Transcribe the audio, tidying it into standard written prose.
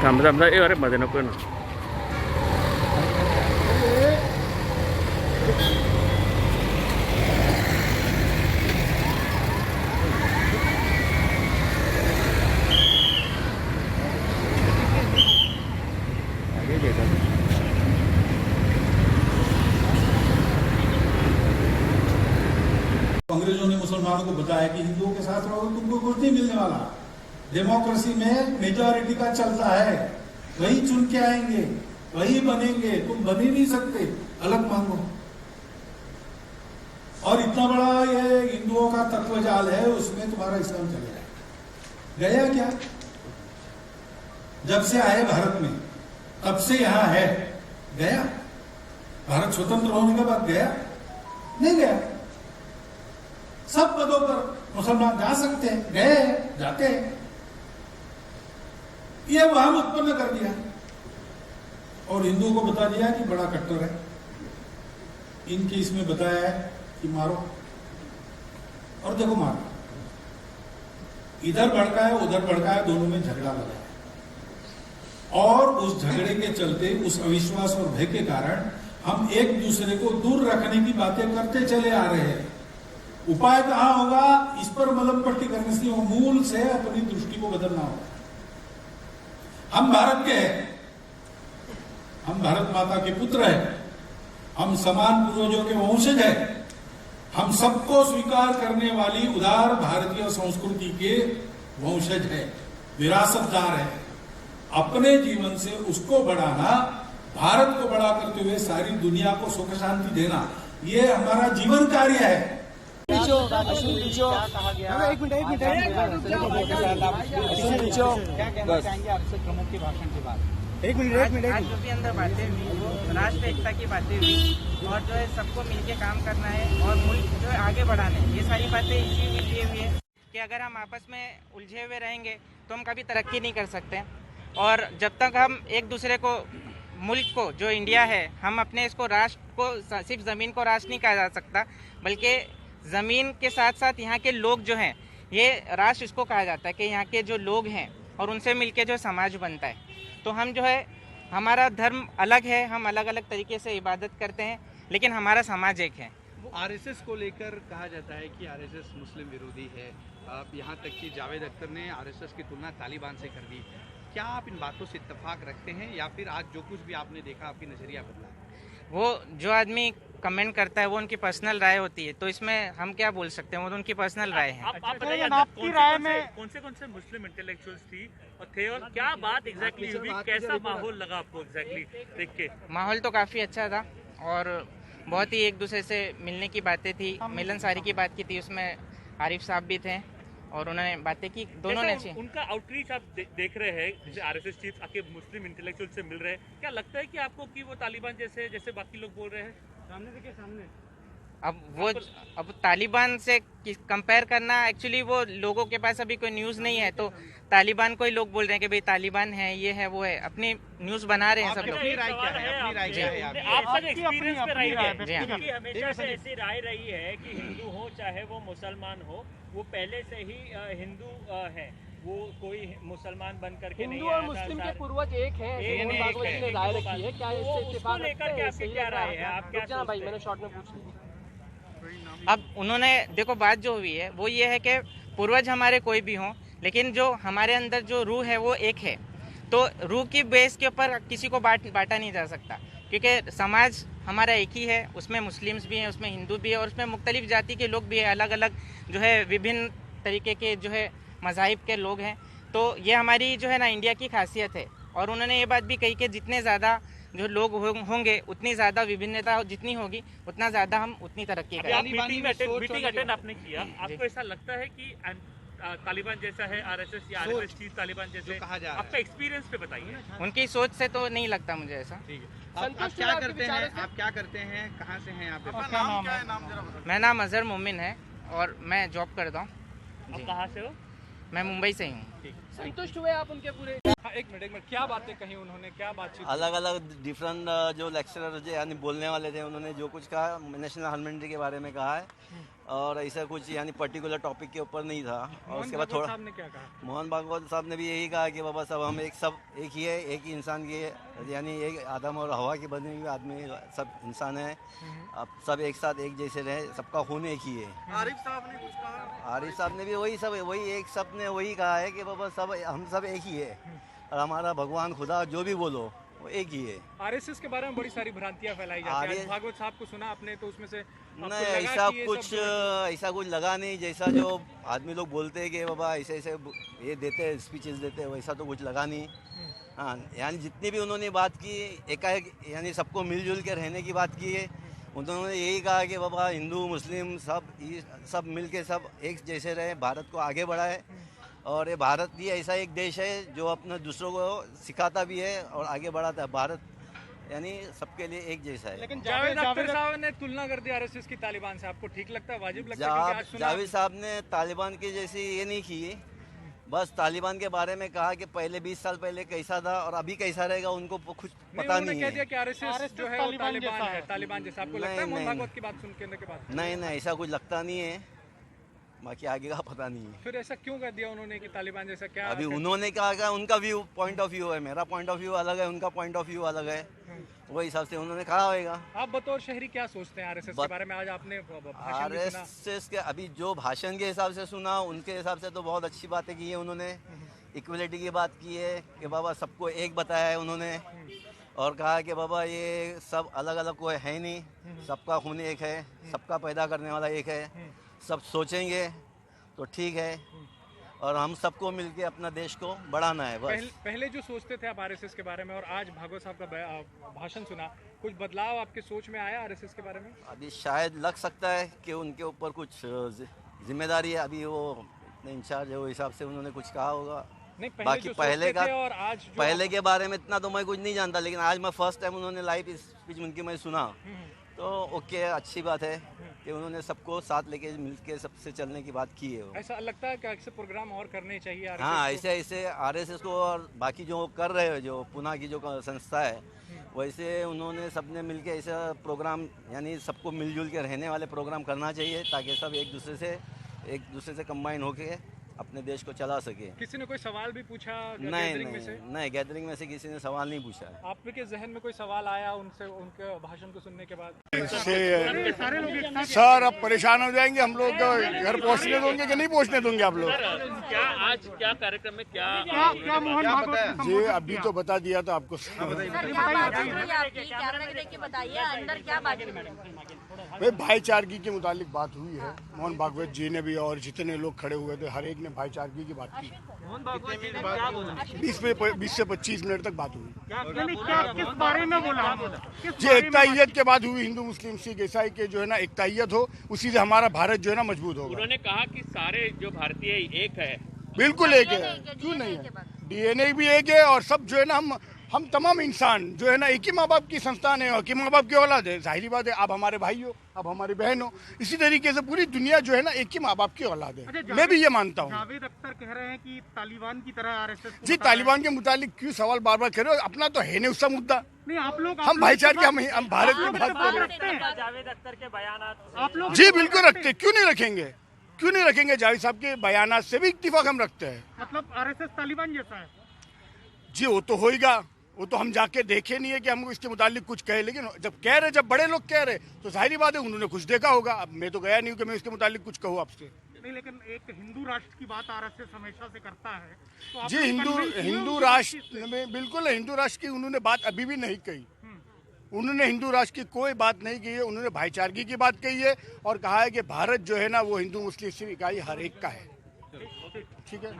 थांबा थांबा अरे मध्ये नको ना. अंग्रेजों ने मुसलमानों को बताया कि हिंदुओं के साथ रहो तुमको कुछ नहीं मिलने वाला. डेमोक्रेसी में मेजॉरिटी का चलता है, वही चुन के आएंगे, वही बनेंगे, तुम बन ही नहीं सकते, अलग मांगो. और इतना बड़ा ये हिंदुओं का तत्वजाल है, उसमें तुम्हारा इस्लाम चले गया क्या? जब से आए भारत में तब से यहां है, गया? भारत स्वतंत्र होने के बाद गया? नहीं गया. सब पदों पर मुसलमान जा सकते हैं, गए, जाते हैं. ये वहां उत्पन्न कर दिया और हिंदुओं को बता दिया कि बड़ा कट्टर है. इनके इसमें बताया है कि मारो, और देखो मारो. इधर भड़का है, उधर भड़का है, दोनों में झगड़ा लगा है. और उस झगड़े के चलते, उस अविश्वास और भय के कारण हम एक दूसरे को दूर रखने की बातें करते चले आ रहे हैं. उपाय कहां होगा? इस पर मलम पट्टी करने से मूल से अपनी दृष्टि को बदलना होगा. हम भारत के हैं, हम भारत माता के पुत्र हैं, हम समान पूर्वजों के वंशज हैं, हम सबको स्वीकार करने वाली उदार भारतीय संस्कृति के वंशज हैं, विरासतदार हैं. अपने जीवन से उसको बढ़ाना, भारत को बड़ा करते हुए सारी दुनिया को सुख शांति देना, ये हमारा जीवन कार्य है. एक मिनट जो भी अंदर बातें हुई, राष्ट्र एकता की बातें हुई, और जो है सबको मिलके काम करना है और मुल्क जो है आगे बढ़ाना है. ये सारी बातें इसी हुई है कि अगर हम आपस में उलझे हुए रहेंगे तो हम कभी तरक्की नहीं कर सकते. और जब तक हम एक दूसरे को, मुल्क को, जो इंडिया है, हम अपने इसको राष्ट्र को, सिर्फ ज़मीन को राष्ट्र नहीं कहा जा सकता, बल्कि ज़मीन के साथ साथ यहाँ के लोग जो हैं, ये राष्ट्र इसको कहा जाता है कि यहाँ के जो लोग हैं और उनसे मिलके जो समाज बनता है. तो हम जो है, हमारा धर्म अलग है, हम अलग अलग तरीके से इबादत करते हैं, लेकिन हमारा समाज एक है. आरएसएस को लेकर कहा जाता है कि आरएसएस मुस्लिम विरोधी है. यहाँ तक कि जावेद अख्तर ने आरएसएस की तुलना तालिबान से कर दी. क्या आप इन बातों से इत्तेफाक रखते हैं, या फिर आज जो कुछ भी आपने देखा आपकी नज़रिया बदला? वो जो आदमी कमेंट करता है वो उनकी पर्सनल राय होती है, तो इसमें हम क्या बोल सकते हैं, वो तो उनकी पर्सनल राय है. आप बताइए, आपकी राय में कौन से मुस्लिम इंटेलेक्चुअल्स थी और थे, और क्या बात एग्जैक्टली हुई, कैसा माहौल लगा आपको एग्जैक्टली देख के? माहौल तो काफ़ी अच्छा था और बहुत ही एक दूसरे से मिलने की बातें थी. मिलनसारी की बात की थी, उसमें आरिफ साहब भी थे और उन्होंने बातें की, दोनों ने अच्छी. उनका आउटरीच आप देख रहे हैं, जैसे आरएसएस चीफ आके मुस्लिम इंटेलेक्चुअल से मिल रहे हैं, क्या लगता है कि आपको कि वो तालिबान जैसे बाकी लोग बोल रहे हैं? सामने देखिए, सामने. अब तालिबान से कंपेयर करना, एक्चुअली वो लोगों के पास अभी कोई न्यूज़ नहीं है, तो तालिबान को ही लोग बोल रहे हैं कि भाई तालिबान है, ये है, वो है, अपनी न्यूज़ बना रहे हैं सब लोग. क्योंकि हमेशा से ऐसी राय रही है कि हिंदू हो चाहे वो मुसलमान हो, वो पहले से ही हिंदू है, वो कोई मुसलमान बन करके नहीं आया. हिंदू और मुस्लिम के पूर्वज एक हैं, ने राय रखी है. क्या इससे इत्तेफाक लेकर के आपकी क्या राय है? आप क्या भाई, मैंने शॉर्ट में पूछ लिया. अब उन्होंने, देखो, बात जो हुई है वो ये है कि पूर्वज हमारे कोई भी हों, लेकिन जो हमारे अंदर जो रूह है वो एक है. तो रूह की बेस के ऊपर किसी को बांटा नहीं जा सकता, क्योंकि समाज हमारा एक ही है. उसमें मुस्लिम्स भी हैं, उसमें हिंदू भी है, और उसमें मुख्तलिफ जाति के लोग भी हैं, अलग अलग जो है विभिन्न तरीके के जो है मज़ाहिब के लोग हैं. तो ये हमारी जो है ना इंडिया की खासियत है. और उन्होंने ये बात भी कही कि जितने ज़्यादा जो लोग होंगे, उतनी ज़्यादा विभिन्नता जितनी होगी, उतना ज़्यादा हम उतनी तरक्की करेंगे. मीटिंग अटेंड आपने किया, आपको ऐसा लगता है कि तालिबान जैसा है आरएसएस, या आरएसएस चीफ तालिबान जैसे कहा जा रहा है? आपका एक्सपीरियंस पे बताइए. उनकी सोच से तो नहीं लगता मुझे ऐसा. आप क्या करते हैं? आप क्या करते हैं? कहाँ से हैं आप? मेरा नाम अजहर मोमिन है और मैं जॉब करता हूँ. आप कहाँ से हो? मैं मुंबई से ही हूँ. संतुष्ट हुए आप उनके पूरे? हाँ, एक मिनट, क्या बातें कही उन्होंने, क्या बातचीत? अलग अलग डिफरेंट जो लेक्चरर यानी बोलने वाले थे, उन्होंने जो कुछ कहा नेशनल हार्मनी के बारे में कहा है, और ऐसा कुछ यानी पर्टिकुलर टॉपिक के ऊपर नहीं था। और उसके बाद थोड़ा साहब ने क्या कहा? मोहन भागवत साहब ने भी यही कहा कि बाबा सब हम सब एक ही है, एक ही इंसान की है, यानी एक आदम और हवा के बने हुए आदमी सब इंसान है, अब सब एक साथ एक जैसे रहे, सबका खून एक ही है। आरिफ साहब ने कुछ कहा? आरिफ साहब ने भी वही कहा है कि बाबा सब हम सब एक ही है, और हमारा भगवान खुदा जो भी बोलो वो एक ही है। आरएसएस के बारे में बड़ी सारी भ्रांतियां फैलाई जाती हैं। भागवत साहब को सुना आपने तो उसमें से नहीं, ऐसा कुछ लगा नहीं, जैसा जो आदमी लोग बोलते हैं कि बाबा ऐसे ऐसे ये देते हैं, स्पीचेस देते हैं, वैसा तो कुछ लगा नहीं। हाँ, यानी जितनी भी उन्होंने बात की एकाएक, यानी सबको मिलजुल के रहने की बात की है। उन्होंने यही कहा कि बाबा हिंदू मुस्लिम सब मिल के सब एक जैसे रहे, भारत को आगे बढ़ाए, और ये भारत भी ऐसा एक देश है जो अपने दूसरों को सिखाता भी है और आगे बढ़ाता है। भारत यानी सबके लिए एक जैसा है। लेकिन जावेद अख्तर साहब ने तुलना कर दी आरएसएस की तालिबान से, आपको ठीक लगता है, वाजिब लगता है? जावेद साहब ने तालिबान की जैसी ये नहीं की, बस तालिबान के बारे में कहा कि पहले 20 साल पहले कैसा था और अभी कैसा रहेगा उनको कुछ पता नहीं है। कह दिया कि आरएसएस जो है वो तालिबान जैसा। आपको लगता है मोहन भागवत की बात सुनने के बाद? नहीं, ऐसा कुछ लगता नहीं है, बाकी आगे का पता नहीं है। फिर ऐसा क्यों कर दिया उन्होंने कि तालिबान जैसा? क्या अभी उन्होंने कहा, उनका व्यू पॉइंट ऑफ व्यू है, मेरा पॉइंट ऑफ व्यू अलग है, उनका पॉइंट ऑफ व्यू अलग है, वो हिसाब से उन्होंने कहा होगा। आप बतौर शहरी क्या सोचते हैं आरएसएस के बारे में? आज आपने आरएसएस के अभी जो भाषण के हिसाब से सुना, उनके हिसाब से तो बहुत अच्छी बातें की है उन्होंने। इक्वलिटी की बात की है कि बाबा सबको एक बताया है उन्होंने, और कहा कि बाबा ये सब अलग अलग कोई है नहीं, सबका खून एक है, सबका पैदा करने वाला एक है, सब सोचेंगे तो ठीक है, और हम सबको मिलके अपना देश को बढ़ाना है बस। पहले जो सोचते थे आप आरएसएस के बारे में और आज भागवत साहब का भाषण सुना, कुछ बदलाव आपके सोच में आया आरएसएस के बारे में? अभी शायद लग सकता है कि उनके ऊपर कुछ जिम्मेदारी है, अभी वो इतने इंचार्ज है, वो हिसाब से उन्होंने कुछ कहा होगा। नहीं, बाकी पहले के बारे में इतना तो मैं कुछ नहीं जानता, लेकिन आज मैं फर्स्ट टाइम उन्होंने लाइव स्पीच उनकी मैं सुना, तो ओके, अच्छी बात है कि उन्होंने सबको साथ लेके मिलके सबसे चलने की बात की है। ऐसा लगता है कि ऐसे प्रोग्राम और करने चाहिए आरएसएस? हाँ, ऐसे आरएसएस को और बाकी जो कर रहे हो, जो पुणे की जो संस्था है, वैसे उन्होंने सबने मिलके ऐसा प्रोग्राम, यानी सबको मिलजुल के रहने वाले प्रोग्राम करना चाहिए, ताकि सब एक दूसरे से कंबाइन होके अपने देश को चला सके। किसी ने कोई सवाल भी पूछा? नहीं, गैदरिंग में से किसी ने सवाल नहीं पूछा। आपके जहन में कोई सवाल आया उनसे, उनके भाषण को सुनने के बाद? सर अब परेशान हो जाएंगे हम लोग, घर पहुंचने दोगे कि नहीं पहुंचने दोगे आप लोग? क्या आज क्या कार्यक्रम में क्या मोहन भागवत जी अभी तो बता दिया था आपको। भाई भाईचारगी के मुतालिक बात हुई है, मोहन भागवत जी ने भी और जितने लोग खड़े हुए थे हर एक ने भाईचारगी की बात की। मोहन भागवत जी ने क्या बोला? 20 से 25 मिनट तक बात हुई। किस बारे में बोला? जी एकताइयत के बाद हुई, हिंदू मुस्लिम सिख ईसाई के जो है ना एकताइयत हो, उसी से हमारा भारत जो है ना मजबूत होगा। उन्होंने कहा कि सारे जो भारतीय एक है। बिल्कुल एक है, क्यों नहीं है, डीएनए भी एक है, और सब जो है ना हम तमाम इंसान जो है ना एक ही माँ बाप की संतान है, एक ही माँ बाप की औलाद है। जाहिर बात है, आप हमारे भाई हो, आप हमारी बहन हो, इसी तरीके से पूरी दुनिया जो है ना एक ही माँ बाप की औलाद है। मैं भी ये मानता हूँ। जावेद अख्तर कह रहे हैं कि तालिबान की तरह आरएसएस। जी तालिबान के मुतालिक क्यों सवाल बार बार कर रहे हो? अपना तो है नहीं उसका मुद्दा। नहीं, आप लोग हम भाईचारे हम भारत की बात कर रहे हैं। जावेद अख्तर के बयान आप लोग? जी बिल्कुल रखते, क्यों नहीं रखेंगे? जावेद साहब के बयान से भी इत्तिफाक हम रखते हैं। मतलब आरएसएस तालिबान जैसा है? जी वो तो होएगा, वो तो हम जाके देखे नहीं है कि हम इसके मुतालिक कुछ कहे, लेकिन जब बड़े लोग कह रहे तो जाहिर बात है उन्होंने कुछ देखा होगा। अब मैं तो गया नहीं हूँ कि मैं इसके मुतालिक कुछ कहूँ आपसे। नहीं, लेकिन एक हिंदू राष्ट्र की बात आरएसएस हमेशा से करता है, तो जी हिंदू राष्ट्र में बिल्कुल हिंदू राष्ट्र की उन्होंने बात अभी भी नहीं कही। उन्होंने हिंदू राष्ट्र की कोई बात नहीं की है, उन्होंने भाईचारगी की बात कही है और कहा है कि भारत जो है ना वो हिंदू मुस्लिम सिख इकाई हर एक का है। ठीक है।